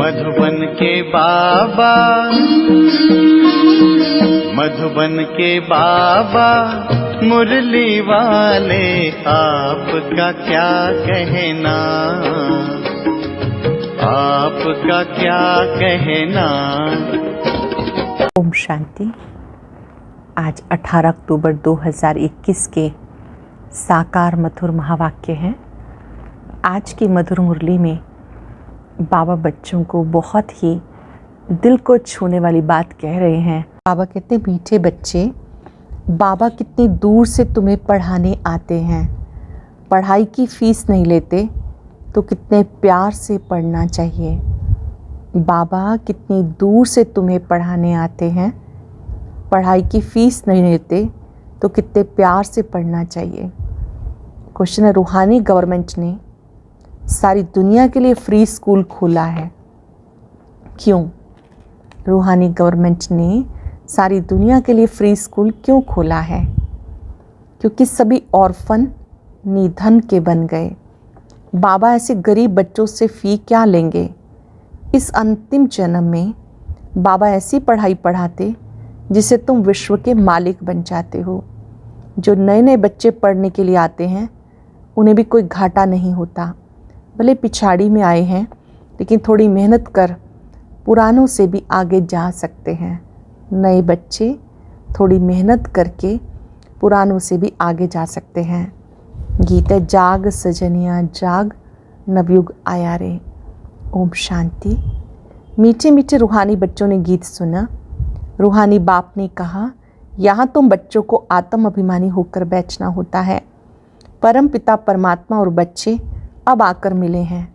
मधुबन के बाबा, मधुबन के बाबा मुरली वाले, आपका क्या कहना, आपका क्या कहना। ओम शांति। आज 18 अक्टूबर 2021 के साकार मधुर महावाक्य हैं। आज की मधुर मुरली में बाबा बच्चों को बहुत ही दिल को छूने वाली बात कह रहे हैं। बाबा कहते हैं, मीठे बच्चे, बाबा कितनी दूर से तुम्हें पढ़ाने आते हैं। पढ़ाई की फीस नहीं लेते तो कितने प्यार से पढ़ना चाहिए। बाबा कितनी दूर से तुम्हें पढ़ाने आते हैं, पढ़ाई की फ़ीस नहीं लेते तो कितने प्यार से पढ़ना चाहिए। क्वेश्चन है, रूहानी गवर्नमेंट ने सारी दुनिया के लिए फ्री स्कूल खोला है, क्यों? रूहानी गवर्नमेंट ने सारी दुनिया के लिए फ्री स्कूल क्यों खोला है? क्योंकि सभी ऑर्फन निधन के बन गए। बाबा ऐसे गरीब बच्चों से फ़ी क्या लेंगे? इस अंतिम जन्म में बाबा ऐसी पढ़ाई पढ़ाते जिससे तुम विश्व के मालिक बन जाते हो। जो नए नए बच्चे पढ़ने के लिए आते हैं उन्हें भी कोई घाटा नहीं होता। भले पिछाड़ी में आए हैं लेकिन थोड़ी मेहनत कर पुरानों से भी आगे जा सकते हैं। नए बच्चे थोड़ी मेहनत करके पुरानों से भी आगे जा सकते हैं। गीत है, जाग सजनिया जाग, नवयुग आया रे। ओम शांति। मीठे मीठे रूहानी बच्चों ने गीत सुना। रूहानी बाप ने कहा, यहाँ तुम बच्चों को आत्म अभिमानी होकर बैठना होता है। परम पिता परमात्मा और बच्चे अब आकर मिले हैं।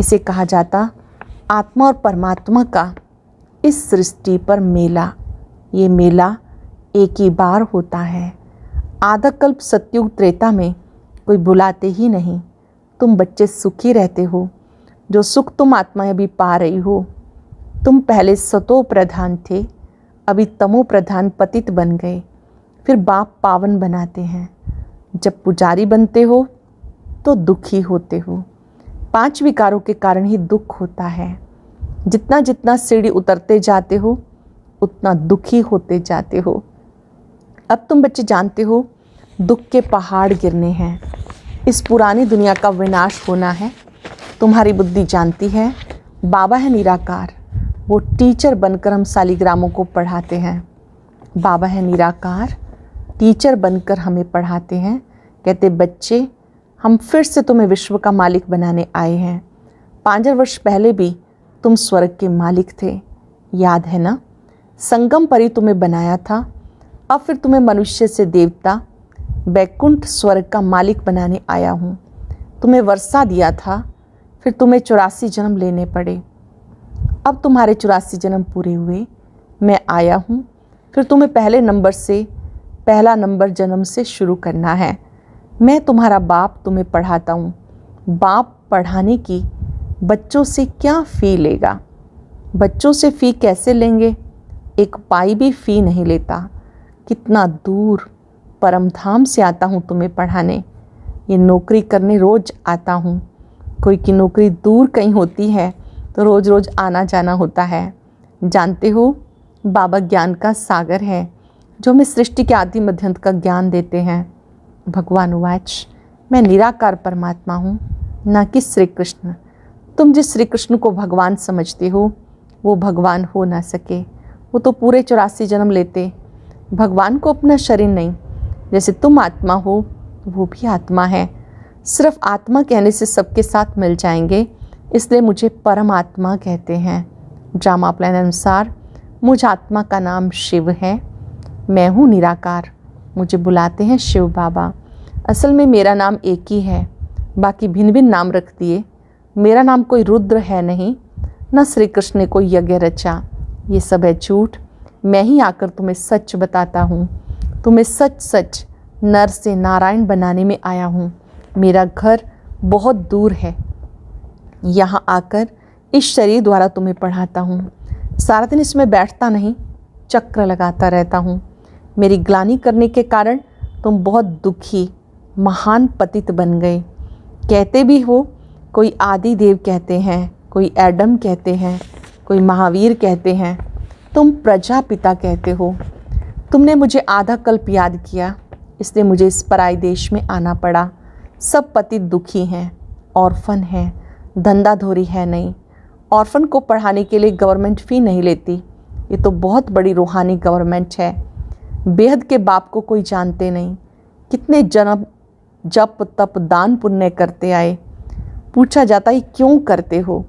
इसे कहा जाता आत्मा और परमात्मा का इस सृष्टि पर मेला। ये मेला एक ही बार होता है। आधा कल्प सतयुग त्रेता में कोई बुलाते ही नहीं। तुम बच्चे सुखी रहते हो। जो सुख तुम आत्माएं भी पा रही हो। तुम पहले सतो प्रधान थे, अभी तमो प्रधान पतित बन गए। फिर बाप पावन बनाते हैं। जब पुजारी बनते हो तो दुखी होते हो। 5 विकारों के कारण ही दुख होता है। जितना जितना सीढ़ी उतरते जाते हो उतना दुखी होते जाते हो। अब तुम बच्चे जानते हो दुख के पहाड़ गिरने हैं, इस पुरानी दुनिया का विनाश होना है। तुम्हारी बुद्धि जानती है बाबा है निराकार। वो टीचर बनकर हम सालिग्रामों को पढ़ाते हैं। बाबा है निराकार, टीचर बनकर हमें पढ़ाते हैं। कहते, बच्चे हम फिर से तुम्हें विश्व का मालिक बनाने आए हैं। 5,000 वर्ष पहले भी तुम स्वर्ग के मालिक थे, याद है ना? संगम पर ही तुम्हें बनाया था। अब फिर तुम्हें मनुष्य से देवता बैकुंठ स्वर्ग का मालिक बनाने आया हूँ। तुम्हें वर्षा दिया था, फिर तुम्हें 84 जन्म लेने पड़े। अब तुम्हारे 84 जन्म पूरे हुए, मैं आया हूँ। फिर तुम्हें पहला नंबर जन्म से शुरू करना है। मैं तुम्हारा बाप तुम्हें पढ़ाता हूँ। बाप पढ़ाने की बच्चों से क्या फ़ी लेगा? बच्चों से फ़ी कैसे लेंगे? एक पाई भी फ़ी नहीं लेता। कितना दूर परमधाम से आता हूँ तुम्हें पढ़ाने। ये नौकरी करने रोज़ आता हूँ। कोई की नौकरी दूर कहीं होती है तो रोज़ रोज़ आना जाना होता है। जानते हो बाबा ज्ञान का सागर है जो हमें सृष्टि के आदि मध्यांत का ज्ञान देते हैं। भगवान वाच, मैं निराकार परमात्मा हूँ, ना कि श्री कृष्ण। तुम जिस श्री कृष्ण को भगवान समझते हो वो भगवान हो ना सके। वो तो पूरे 84 जन्म लेते। भगवान को अपना शरीर नहीं, जैसे तुम आत्मा हो वो भी आत्मा है। सिर्फ आत्मा कहने से सबके साथ मिल जाएंगे, इसलिए मुझे परमात्मा कहते हैं। ड्रामा प्लान अनुसार मुझ आत्मा का नाम शिव है। मैं हूँ निराकार, मुझे बुलाते हैं शिव बाबा। असल में मेरा नाम एक ही है, बाकी भिन्न भिन्न नाम रख दिए। मेरा नाम कोई रुद्र है नहीं, न श्री कृष्ण ने कोई यज्ञ रचा। ये सब है झूठ। मैं ही आकर तुम्हें सच बताता हूँ। तुम्हें सच सच नर से नारायण बनाने में आया हूँ। मेरा घर बहुत दूर है। यहाँ आकर इस शरीर द्वारा तुम्हें पढ़ाता हूँ। सारा दिन इसमें बैठता नहीं, चक्र लगाता रहता हूँ। मेरी ग्लानि करने के कारण तुम बहुत दुखी महान पतित बन गए। कहते भी हो कोई आदि देव कहते हैं, कोई एडम कहते हैं, कोई महावीर कहते हैं, तुम प्रजापिता कहते हो। तुमने मुझे आधा कल्प याद किया, इसलिए मुझे इस पराई देश में आना पड़ा। सब पति दुखी हैं, ऑर्फन हैं, धंधाधोरी है नहीं। ऑर्फन को पढ़ाने के लिए गवर्नमेंट फ़ी नहीं लेती। ये तो बहुत बड़ी रूहानी गवर्नमेंट है। बेहद के बाप को कोई जानते नहीं। कितने जन्म जप तप दान पुण्य करते आए। पूछा जाता है क्यों करते हो,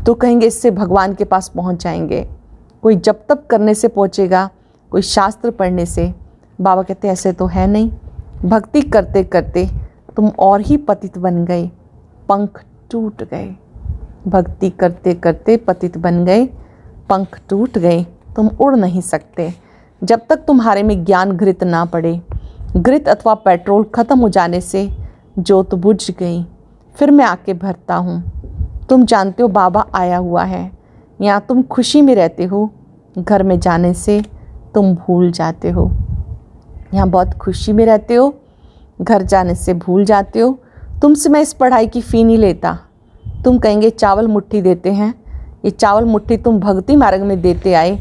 तो कहेंगे इससे भगवान के पास पहुंच जाएंगे। कोई जप तप करने से पहुंचेगा, कोई शास्त्र पढ़ने से। बाबा कहते ऐसे तो है नहीं। भक्ति करते करते तुम और ही पतित बन गए, पंख टूट गए। भक्ति करते करते पतित बन गए, पंख टूट गए। तुम उड़ नहीं सकते जब तक तुम्हारे में ज्ञान घृत ना पड़े। घृत अथवा पेट्रोल ख़त्म हो जाने से जोत बुझ गई। फिर मैं आके भरता हूँ। तुम जानते हो बाबा आया हुआ है। यहाँ तुम खुशी में रहते हो, घर में जाने से तुम भूल जाते हो। यहाँ बहुत खुशी में रहते हो, घर जाने से भूल जाते हो। तुमसे मैं इस पढ़ाई की फ़ी नहीं लेता। तुम कहेंगे चावल मुट्ठी देते हैं। ये चावल मुट्ठी तुम भक्ति मार्ग में देते आए,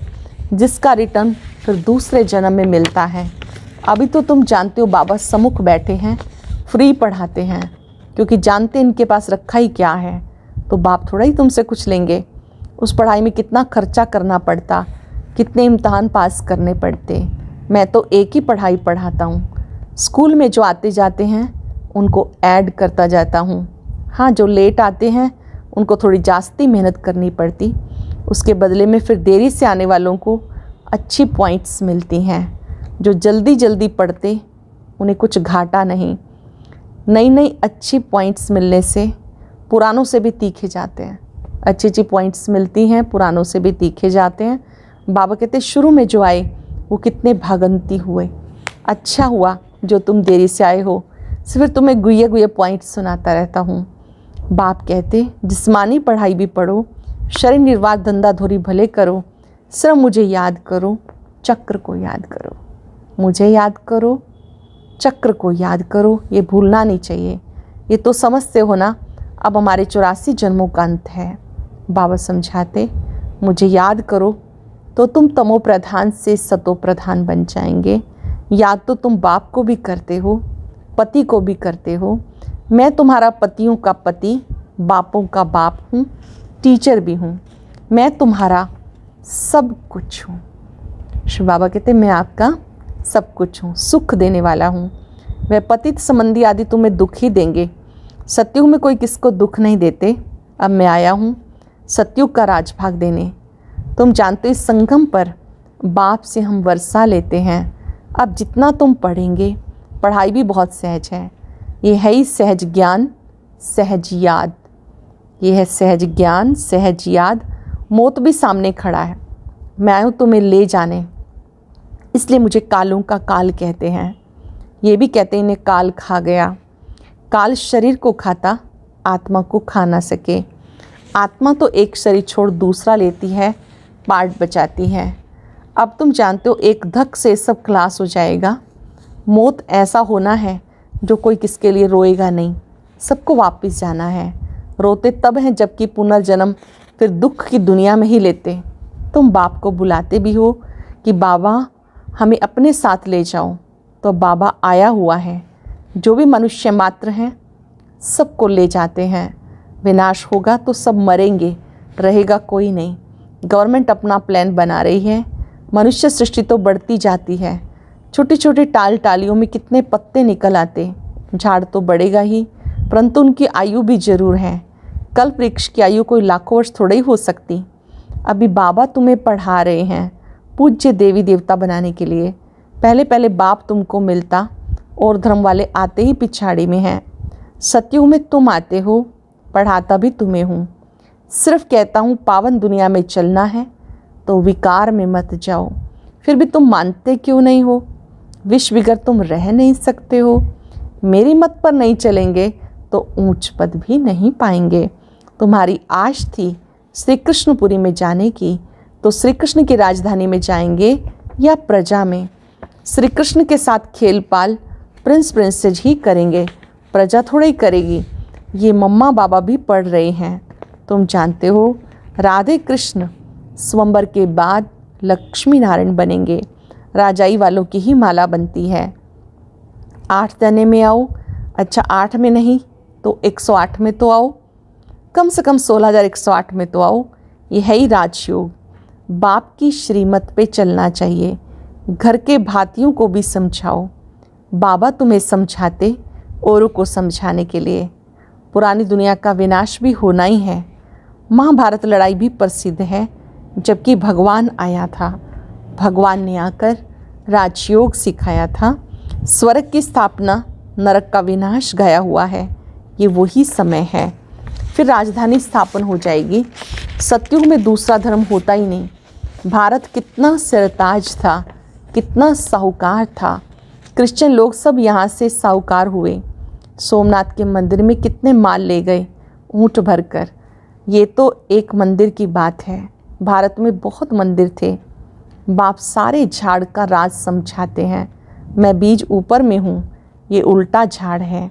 जिसका रिटर्न फिर दूसरे जन्म में मिलता है। अभी तो तुम जानते हो बाबा सम्मुख बैठे हैं, फ्री पढ़ाते हैं, क्योंकि जानते इनके पास रखा ही क्या है। तो बाप थोड़ा ही तुमसे कुछ लेंगे। उस पढ़ाई में कितना खर्चा करना पड़ता, कितने इम्तहान पास करने पड़ते। मैं तो एक ही पढ़ाई पढ़ाता हूँ। स्कूल में जो आते जाते हैं उनको ऐड करता जाता हूँ। हाँ, जो लेट आते हैं उनको थोड़ी जास्ती मेहनत करनी पड़ती। उसके बदले में फिर देरी से आने वालों को अच्छी पॉइंट्स मिलती हैं। जो जल्दी जल्दी पढ़ते उन्हें कुछ घाटा नहीं। नई नई अच्छी पॉइंट्स मिलने से पुरानों से भी तीखे जाते हैं। अच्छी अच्छी पॉइंट्स मिलती हैं, पुरानों से भी तीखे जाते हैं। बाबा कहते शुरू में जो आए वो कितने भागंती हुए। अच्छा हुआ जो तुम देरी से आए हो, सिर्फ तुम्हें गुये गुये पॉइंट्स सुनाता रहता हूँ। बाप कहते जिस्मानी पढ़ाई भी पढ़ो, शरीर निर्वाह धंधाधोरी भले करो, सिर्फ मुझे याद करो, चक्र को याद करो। मुझे याद करो, चक्र को याद करो। ये भूलना नहीं चाहिए। ये तो समझते हो ना, अब हमारे 84 जन्मों का अंत है। बाबा समझाते मुझे याद करो तो तुम तमो प्रधान से सतो प्रधान बन जाएंगे। याद तो तुम बाप को भी करते हो, पति को भी करते हो। मैं तुम्हारा पतियों का पति, बापों का बाप हूँ, टीचर भी हूँ। मैं तुम्हारा सब कुछ हूँ। श्री बाबा कहते मैं आपका सब कुछ हूँ, सुख देने वाला हूँ। वह पतित संबंधी आदि तुम्हें दुख ही देंगे। सत्युग में कोई किसको दुख नहीं देते। अब मैं आया हूँ सत्युग का राजभाग देने। तुम जानते हो इस संगम पर बाप से हम वर्षा लेते हैं। अब जितना तुम पढ़ेंगे, पढ़ाई भी बहुत सहज है। ये है ही सहज ज्ञान, सहज याद। ये है सहज ज्ञान, सहज याद। मौत भी सामने खड़ा है। मैं आया हूँ तुम्हें ले जाने, इसलिए मुझे कालों का काल कहते हैं। ये भी कहते हैं इन्हें काल खा गया। काल शरीर को खाता, आत्मा को खा ना सके। आत्मा तो एक शरीर छोड़ दूसरा लेती है, पार्ट बचाती है। अब तुम जानते हो एक धक से सब क्लास हो जाएगा। मौत ऐसा होना है जो कोई किसके लिए रोएगा नहीं। सबको वापस जाना है। रोते तब हैं जबकि पुनर्जन्म फिर दुख की दुनिया में ही लेते। तुम बाप को बुलाते भी हो कि बाबा हमें अपने साथ ले जाओ, तो बाबा आया हुआ है। जो भी मनुष्य मात्र हैं सबको ले जाते हैं। विनाश होगा तो सब मरेंगे, रहेगा कोई नहीं। गवर्नमेंट अपना प्लान बना रही है। मनुष्य सृष्टि तो बढ़ती जाती है। छोटी छोटी टाल टालियों में कितने पत्ते निकल आते। झाड़ तो बढ़ेगा ही, परंतु उनकी आयु भी जरूर है। कल्प वृक्ष की आयु कोई लाखों वर्ष थोड़ा ही हो सकती। अभी बाबा तुम्हें पढ़ा रहे हैं पूज्य देवी देवता बनाने के लिए। पहले पहले बाप तुमको मिलता और धर्म वाले आते ही पिछाड़ी में हैं। सत्युग में तुम आते हो, पढ़ाता भी तुम्हें हूँ। सिर्फ कहता हूँ पावन दुनिया में चलना है तो विकार में मत जाओ। फिर भी तुम मानते क्यों नहीं हो? विष बिगर तुम रह नहीं सकते हो। मेरी मत पर नहीं चलेंगे तो ऊंच पद भी नहीं पाएंगे। तुम्हारी आश थी श्री कृष्णपुरी में जाने की, तो श्री कृष्ण की राजधानी में जाएंगे या प्रजा में? श्री कृष्ण के साथ खेल पाल प्रिंस प्रिंसेज ही करेंगे, प्रजा थोड़ा ही करेगी। ये मम्मा बाबा भी पढ़ रहे हैं। तुम जानते हो राधे कृष्ण स्वयंवर के बाद लक्ष्मी नारायण बनेंगे, राजाई वालों की ही माला बनती है। 8 दाने में आओ, अच्छा 8 में नहीं तो 108 में तो आओ, कम से कम 16,108 में तो आओ। ये है ही राजयोग। बाप की श्रीमत पे चलना चाहिए। घर के भातियों को भी समझाओ। बाबा तुम्हें समझाते औरों को समझाने के लिए। पुरानी दुनिया का विनाश भी होना ही है। महाभारत लड़ाई भी प्रसिद्ध है, जबकि भगवान आया था। भगवान ने आकर राजयोग सिखाया था। स्वर्ग की स्थापना, नरक का विनाश गया हुआ है। ये वही समय है। फिर राजधानी स्थापन हो जाएगी। सतयुग में दूसरा धर्म होता ही नहीं। भारत कितना सरताज था, कितना साहूकार था। क्रिश्चियन लोग सब यहाँ से साहूकार हुए। सोमनाथ के मंदिर में कितने माल ले गए ऊँट भरकर। ये तो एक मंदिर की बात है, भारत में बहुत मंदिर थे। बाप सारे झाड़ का राज समझाते हैं। मैं बीज ऊपर में हूँ, ये उल्टा झाड़ है।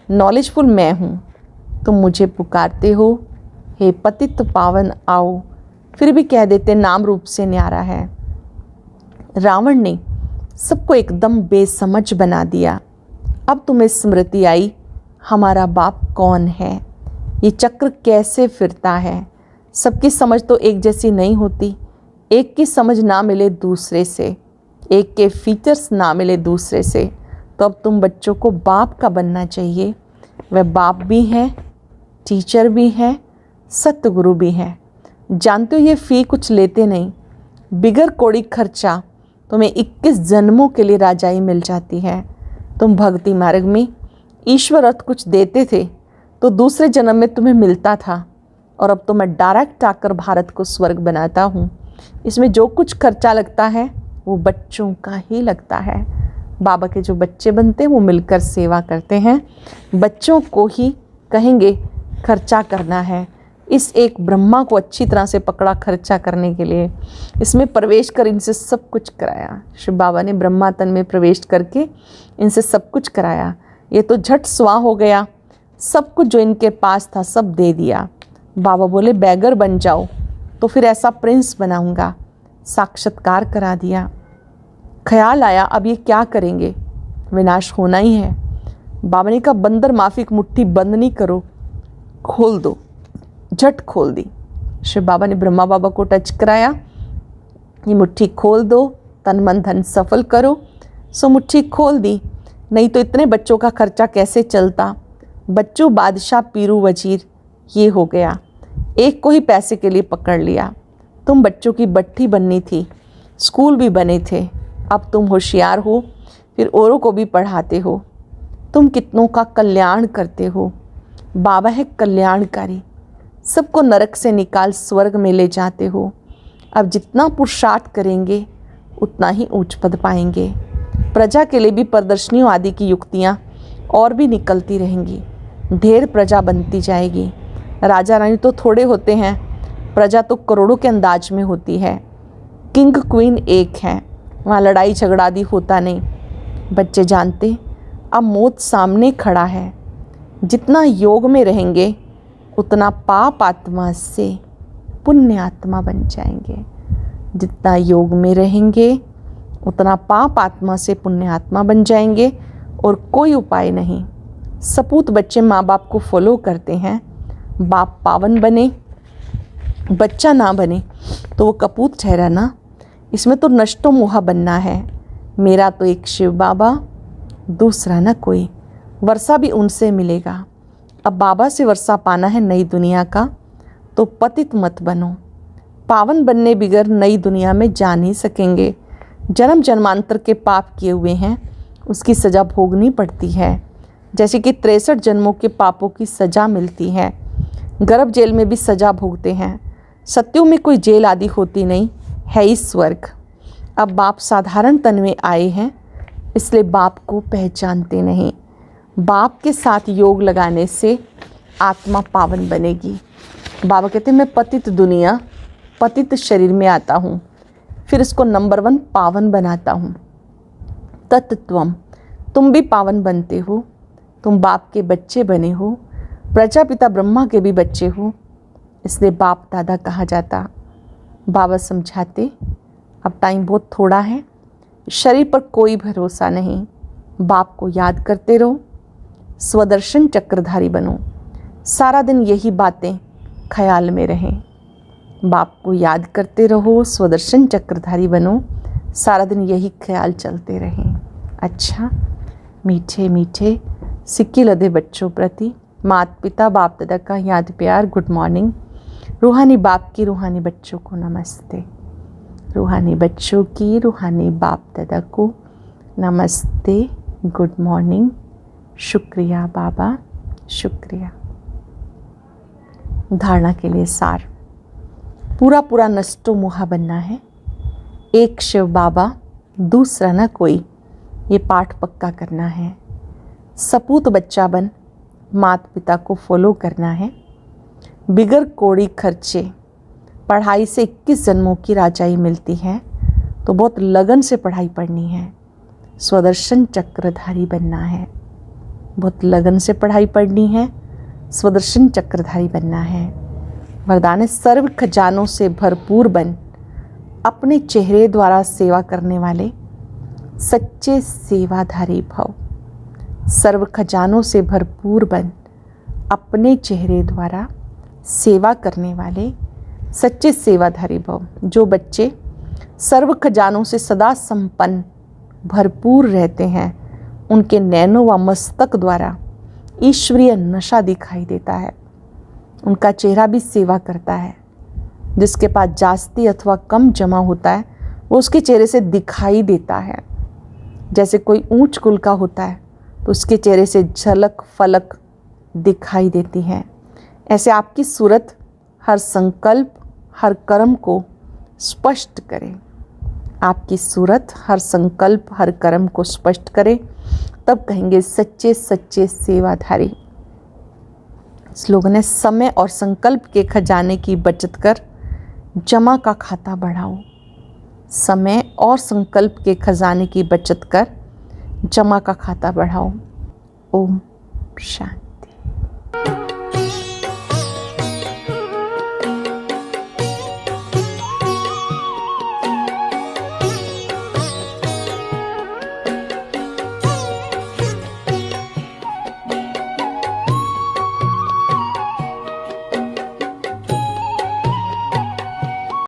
नॉलेजफुल मैं हूँ, तुम मुझे पुकारते हो, हे पतित पावन आओ। फिर भी कह देते नाम रूप से न्यारा है। रावण ने सबको एकदम बेसमझ बना दिया। अब तुम्हें स्मृति आई, हमारा बाप कौन है, ये चक्र कैसे फिरता है। सबकी समझ तो एक जैसी नहीं होती। एक की समझ ना मिले दूसरे से, एक के फीचर्स ना मिले दूसरे से, तो अब तुम बच्चों को बाप का बनना चाहिए। वह बाप भी है, टीचर भी है, सतगुरु भी है। जानते हो ये फ़ी कुछ लेते नहीं, बिगर कोड़ी खर्चा तुम्हें 21 जन्मों के लिए राजाई मिल जाती है। तुम भक्ति मार्ग में ईश्वर अर्थ कुछ देते थे तो दूसरे जन्म में तुम्हें मिलता था, और अब तो मैं डायरेक्ट आकर भारत को स्वर्ग बनाता हूँ। इसमें जो कुछ खर्चा लगता है वो बच्चों का ही लगता है। बाबा के जो बच्चे बनते हैं वो मिलकर सेवा करते हैं। बच्चों को ही कहेंगे खर्चा करना है। इस एक ब्रह्मा को अच्छी तरह से पकड़ा खर्चा करने के लिए। इसमें प्रवेश कर इनसे सब कुछ कराया। शिव बाबा ने ब्रह्मा तन में प्रवेश करके इनसे सब कुछ कराया। ये तो झट स्वा हो गया, सब कुछ जो इनके पास था सब दे दिया। बाबा बोले बैगर बन जाओ, तो फिर ऐसा प्रिंस बनाऊंगा। साक्षात्कार करा दिया। ख्याल आया अब ये क्या करेंगे, विनाश होना ही है। बाबा ने कहा बंदर माफिक मुट्ठी बंद नहीं करो, खोल दो। झट खोल दी। शिव बाबा ने ब्रह्मा बाबा को टच कराया, ये मुट्ठी खोल दो, तन मन धन सफल करो। सो मुट्ठी खोल दी, नहीं तो इतने बच्चों का खर्चा कैसे चलता। बच्चों बादशाह पीरू वजीर ये हो गया। एक को ही पैसे के लिए पकड़ लिया। तुम बच्चों की बट्टी बननी थी, स्कूल भी बने थे। अब तुम होशियार हो, फिर औरों को भी पढ़ाते हो। तुम कितनों का कल्याण करते हो। बाबा है कल्याणकारी, सबको नरक से निकाल स्वर्ग में ले जाते हो। अब जितना पुरुषार्थ करेंगे उतना ही ऊंच पद पाएंगे। प्रजा के लिए भी प्रदर्शनियों आदि की युक्तियाँ और भी निकलती रहेंगी। ढेर प्रजा बनती जाएगी। राजा रानी तो थोड़े होते हैं, प्रजा तो करोड़ों के अंदाज में होती है। किंग क्वीन एक है, वहाँ लड़ाई झगड़ा आदि होता नहीं। बच्चे जानते अब मौत सामने खड़ा है। जितना योग में रहेंगे उतना पाप आत्मा से पुण्य आत्मा बन जाएंगे। जितना योग में रहेंगे उतना पाप आत्मा से पुण्य आत्मा बन जाएंगे, और कोई उपाय नहीं। सपूत बच्चे माँ बाप को फॉलो करते हैं। बाप पावन बने, बच्चा ना बने तो वो कपूत ठहरा ना। इसमें तो नष्टो मोहा बनना है। मेरा तो एक शिव बाबा, दूसरा ना कोई। वर्षा भी उनसे मिलेगा। अब बाबा से वर्षा पाना है नई दुनिया का, तो पतित मत बनो। पावन बनने बिगर नई दुनिया में जा नहीं सकेंगे। जन्म जन्मांतर के पाप किए हुए हैं, उसकी सज़ा भोगनी पड़ती है। जैसे कि 63 जन्मों के पापों की सज़ा मिलती है। गर्भ जेल में भी सज़ा भोगते हैं। सत्युग में कोई जेल आदि होती नहीं है, ही स्वर्ग। अब बाप साधारण तन में आए हैं, इसलिए बाप को पहचानते नहीं। बाप के साथ योग लगाने से आत्मा पावन बनेगी। बाबा कहते हैं मैं पतित दुनिया, पतित शरीर में आता हूँ, फिर इसको नंबर 1 पावन बनाता हूँ। तत्त्वम, तुम भी पावन बनते हो। तुम बाप के बच्चे बने हो, प्रजापिता ब्रह्मा के भी बच्चे हो। इसलिए बाप दादा कहा जाता। बाबा समझाते अब टाइम बहुत थोड़ा है, शरीर पर कोई भरोसा नहीं, बाप को याद करते रहो, स्वदर्शन चक्रधारी बनो, सारा दिन यही बातें ख्याल में रहें। बाप को याद करते रहो, स्वदर्शन चक्रधारी बनो, सारा दिन यही ख्याल चलते रहें। अच्छा, मीठे मीठे सिक्के लदे बच्चों प्रति माता पिता बाप दादा का याद प्यार गुड मॉर्निंग। रूहानी बाप की रूहानी बच्चों को नमस्ते। रूहानी बच्चों की रूहानी बाप दादा को नमस्ते, गुड मॉर्निंग। शुक्रिया बाबा, शुक्रिया। धारणा के लिए सार, पूरा पूरा नष्टो मुहा बनना है। एक शिव बाबा, दूसरा न कोई, ये पाठ पक्का करना है। सपूत बच्चा बन माता पिता को फॉलो करना है। बिगर कोड़ी खर्चे पढ़ाई से 21 जन्मों की राजाई मिलती है, तो बहुत लगन से पढ़ाई पढ़नी है। स्वदर्शन चक्रधारी बनना है, बहुत लगन से पढ़ाई पढ़नी है। स्वदर्शन चक्रधारी बनना है। वरदान सर्व खजानों से भरपूर बन अपने चेहरे द्वारा सेवा करने वाले सच्चे सेवाधारी भव। सर्व खजानों से भरपूर बन अपने चेहरे द्वारा सेवा करने वाले सच्चे सेवाधारी भव। जो बच्चे सर्व खजानों से सदा संपन्न भरपूर रहते हैं, उनके नैनों व मस्तक द्वारा ईश्वरीय नशा दिखाई देता है। उनका चेहरा भी सेवा करता है। जिसके पास जास्ती अथवा कम जमा होता है, वो उसके चेहरे से दिखाई देता है। जैसे कोई ऊंच कुल का होता है तो उसके चेहरे से झलक फलक दिखाई देती है। ऐसे आपकी सूरत हर संकल्प हर कर्म को स्पष्ट करे। आपकी सूरत हर संकल्प हर कर्म को स्पष्ट करे, तब कहेंगे सच्चे सच्चे सेवाधारी। स्लोगन है, समय और संकल्प के खजाने की बचत कर जमा का खाता बढ़ाओ। समय और संकल्प के खजाने की बचत कर जमा का खाता बढ़ाओ। ओम शांति।